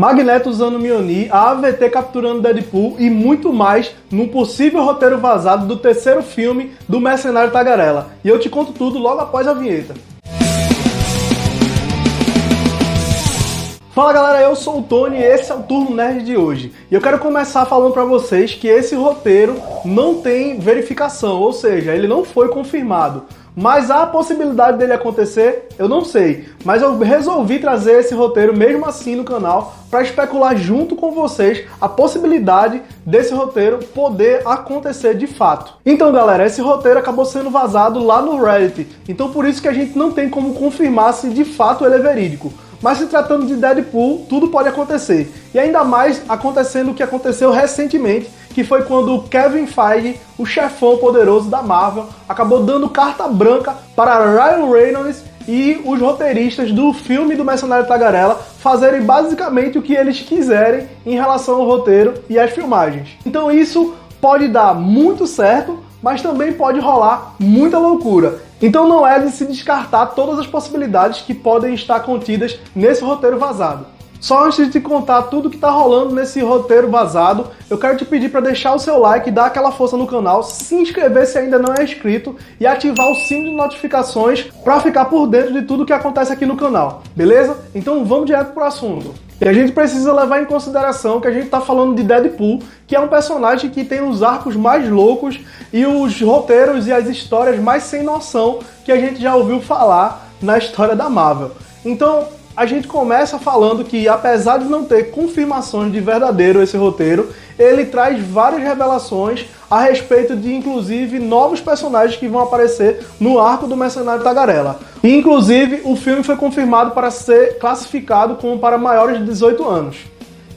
Magneto usando Mjolnir, a AVT capturando Deadpool e muito mais num possível roteiro vazado do terceiro filme do Mercenário Tagarela. E eu te conto tudo logo após a vinheta. Fala galera, eu sou o Tony e esse é o Turno Nerd de hoje. E eu quero começar falando pra vocês que esse roteiro não tem verificação, ou seja, ele não foi confirmado. Mas há a possibilidade dele acontecer? Eu não sei. Mas eu resolvi trazer esse roteiro mesmo assim no canal para especular junto com vocês a possibilidade desse roteiro poder acontecer de fato. Então galera, esse roteiro acabou sendo vazado lá no Reddit. Então por isso que a gente não tem como confirmar se de fato ele é verídico. Mas se tratando de Deadpool, tudo pode acontecer. E ainda mais acontecendo o que aconteceu recentemente, que foi quando Kevin Feige, o chefão poderoso da Marvel, acabou dando carta branca para Ryan Reynolds e os roteiristas do filme do Mercenário Tagarela fazerem basicamente o que eles quiserem em relação ao roteiro e às filmagens. Então isso pode dar muito certo, mas também pode rolar muita loucura. Então não é de se descartar todas as possibilidades que podem estar contidas nesse roteiro vazado. Só antes de te contar tudo que tá rolando nesse roteiro vazado, eu quero te pedir para deixar o seu like, dar aquela força no canal, se inscrever se ainda não é inscrito e ativar o sino de notificações para ficar por dentro de tudo que acontece aqui no canal, beleza? Então vamos direto pro assunto. E a gente precisa levar em consideração que a gente tá falando de Deadpool, que é um personagem que tem os arcos mais loucos e os roteiros e as histórias mais sem noção que a gente já ouviu falar na história da Marvel. Então, a gente começa falando que, apesar de não ter confirmações de verdadeiro esse roteiro, ele traz várias revelações a respeito de, inclusive, novos personagens que vão aparecer no arco do Mercenário Tagarela. E, inclusive, o filme foi confirmado para ser classificado como para maiores de 18 anos.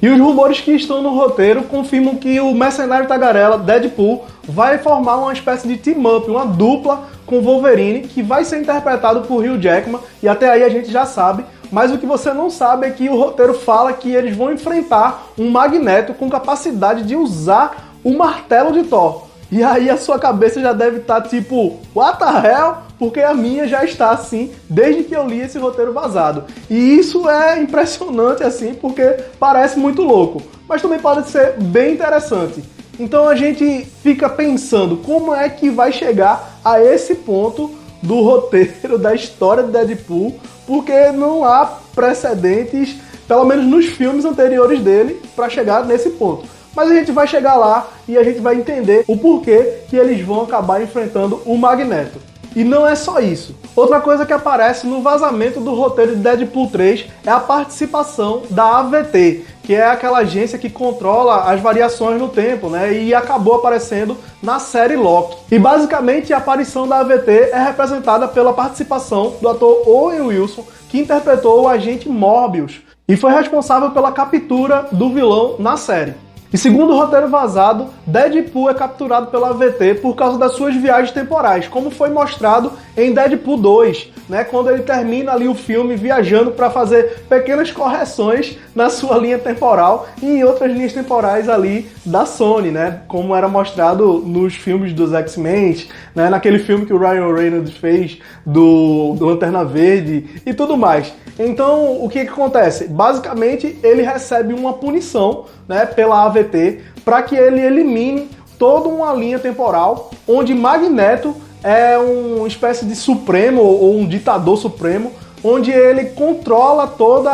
E os rumores que estão no roteiro confirmam que o Mercenário Tagarela, Deadpool, vai formar uma espécie de team-up, uma dupla com Wolverine, que vai ser interpretado por Hugh Jackman, e até aí a gente já sabe. Mas o que você não sabe é que o roteiro fala que eles vão enfrentar um Magneto com capacidade de usar o martelo de Thor. E aí a sua cabeça já deve estar tipo, what the hell? Porque a minha já está assim desde que eu li esse roteiro vazado. E isso é impressionante assim, porque parece muito louco, mas também pode ser bem interessante. Então a gente fica pensando como é que vai chegar a esse ponto do roteiro da história de Deadpool, porque não há precedentes, pelo menos nos filmes anteriores dele, para chegar nesse ponto. Mas a gente vai chegar lá e a gente vai entender o porquê que eles vão acabar enfrentando o Magneto. E não é só isso. Outra coisa que aparece no vazamento do roteiro de Deadpool 3 é a participação da AVT, que é aquela agência que controla as variações no tempo, né? E acabou aparecendo na série Loki. E basicamente a aparição da AVT é representada pela participação do ator Owen Wilson, que interpretou o agente Morbius e foi responsável pela captura do vilão na série. E segundo o roteiro vazado, Deadpool é capturado pela AVT por causa das suas viagens temporais, como foi mostrado em Deadpool 2, né, quando ele termina ali o filme viajando para fazer pequenas correções na sua linha temporal e em outras linhas temporais ali da Sony, né, como era mostrado nos filmes dos X-Men, né, naquele filme que o Ryan Reynolds fez do Lanterna Verde e tudo mais. Então, o que acontece? Basicamente, ele recebe uma punição, né, pela AVT para que ele elimine toda uma linha temporal onde Magneto é uma espécie de supremo ou um ditador supremo, onde ele controla toda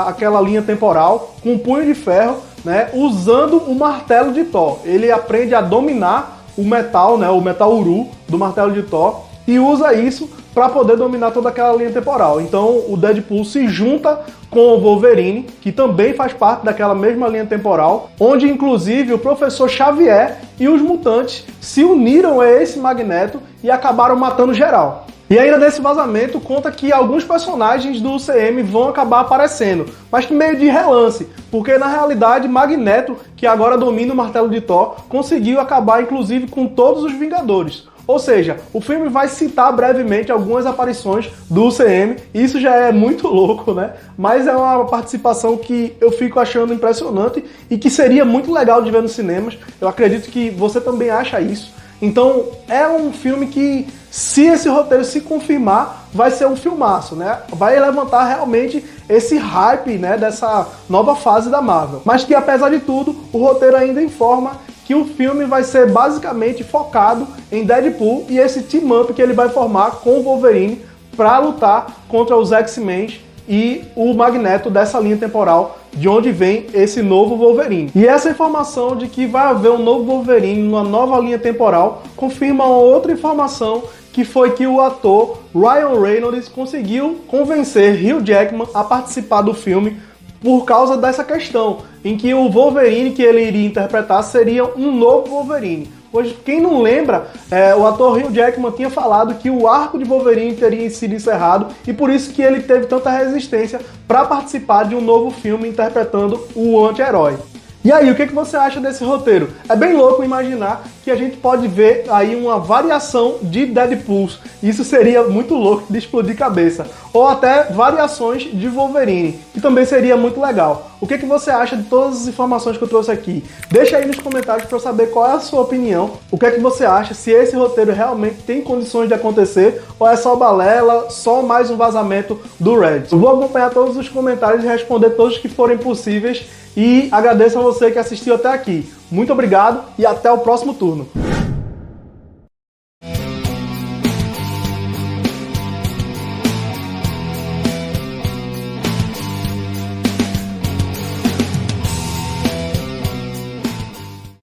aquela linha temporal com um punho de ferro, né, usando o martelo de Thor. Ele aprende a dominar o metal, né, o metal uru do martelo de Thor e usa isso para poder dominar toda aquela linha temporal. Então o Deadpool se junta com o Wolverine, que também faz parte daquela mesma linha temporal, onde inclusive o Professor Xavier e os mutantes se uniram a esse Magneto e acabaram matando geral. E ainda nesse vazamento conta que alguns personagens do UCM vão acabar aparecendo, mas que meio de relance, porque na realidade Magneto, que agora domina o martelo de Thor, conseguiu acabar inclusive com todos os Vingadores. Ou seja, o filme vai citar brevemente algumas aparições do UCM, e isso já é muito louco, né? Mas é uma participação que eu fico achando impressionante e que seria muito legal de ver nos cinemas. Eu acredito que você também acha isso. Então é um filme que, se esse roteiro se confirmar, vai ser um filmaço, né? Vai levantar realmente esse hype, né, dessa nova fase da Marvel. Mas que, apesar de tudo, o roteiro ainda informa que o filme vai ser basicamente focado em Deadpool e esse team-up que ele vai formar com o Wolverine para lutar contra os X-Men e o Magneto dessa linha temporal de onde vem esse novo Wolverine. E essa informação de que vai haver um novo Wolverine numa nova linha temporal confirma uma outra informação, que foi que o ator Ryan Reynolds conseguiu convencer Hugh Jackman a participar do filme por causa dessa questão, em que o Wolverine que ele iria interpretar seria um novo Wolverine. Pois quem não lembra, o ator Hugh Jackman tinha falado que o arco de Wolverine teria sido encerrado e por isso que ele teve tanta resistência para participar de um novo filme interpretando o anti-herói. E aí, o que você acha desse roteiro? É bem louco imaginar que a gente pode ver aí uma variação de Deadpools. Isso seria muito louco de explodir cabeça. Ou até variações de Wolverine, que também seria muito legal. O que você acha de todas as informações que eu trouxe aqui? Deixa aí nos comentários para eu saber qual é a sua opinião. O que você acha, se esse roteiro realmente tem condições de acontecer, ou é só balela, só mais um vazamento do Reddit. Eu vou acompanhar todos os comentários e responder todos que forem possíveis. E agradeço a você que assistiu até aqui. Muito obrigado e até o próximo turno.